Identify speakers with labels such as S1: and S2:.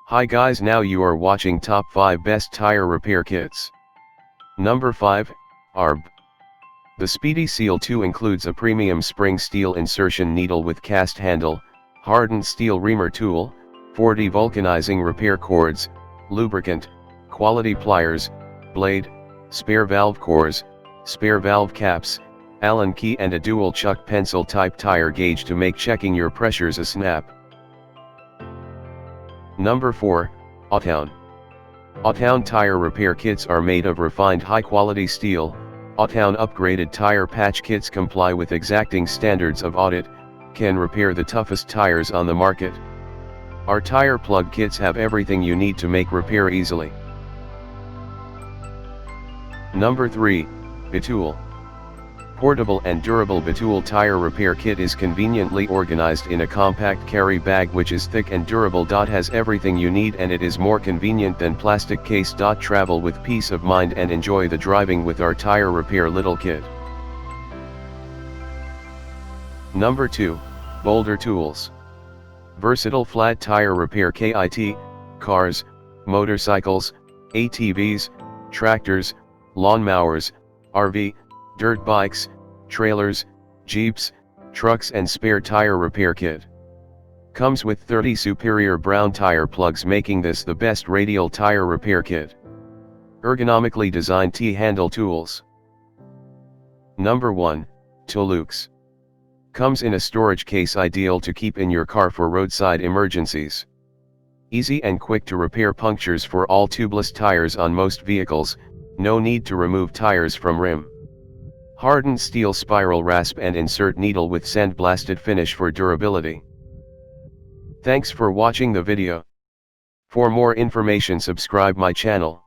S1: Hi guys, now you are watching top 5 best tire repair kits. Number 5, ARB. The Speedy Seal 2 includes a premium spring steel insertion needle with cast handle, hardened steel reamer tool, 4D vulcanizing repair cords, lubricant, quality pliers, blade, spare valve cores, spare valve caps, Allen key and a dual chuck pencil type tire gauge to make checking your pressures a snap. Number 4, AUTOWN. AUTOWN tire repair kits are made of refined high-quality steel. AUTOWN upgraded tire patch kits comply with exacting standards of audit, can repair the toughest tires on the market. Our tire plug kits have everything you need to make repair easily. Number 3, BETOOLL. Portable and durable BETOOLL tire repair kit is conveniently organized in a compact carry bag which is thick and durable. Has everything you need and it is more convenient than plastic case. Travel with peace of mind and enjoy the driving with our tire repair little kit. Number 2, Boulder Tools. Versatile flat tire repair kit, cars, motorcycles, ATVs, tractors, lawnmowers, RV, dirt bikes, trailers, jeeps, trucks and spare tire repair kit. Comes with 30 superior brown tire plugs, making this the best radial tire repair kit. Ergonomically designed T-handle tools. Number 1, Tooluxe. Comes in a storage case ideal to keep in your car for roadside emergencies. Easy and quick to repair punctures for all tubeless tires on most vehicles, no need to remove tires from rim. Hardened steel spiral rasp and insert needle with sandblasted finish for durability. Thanks for watching the video. For more information subscribe my channel.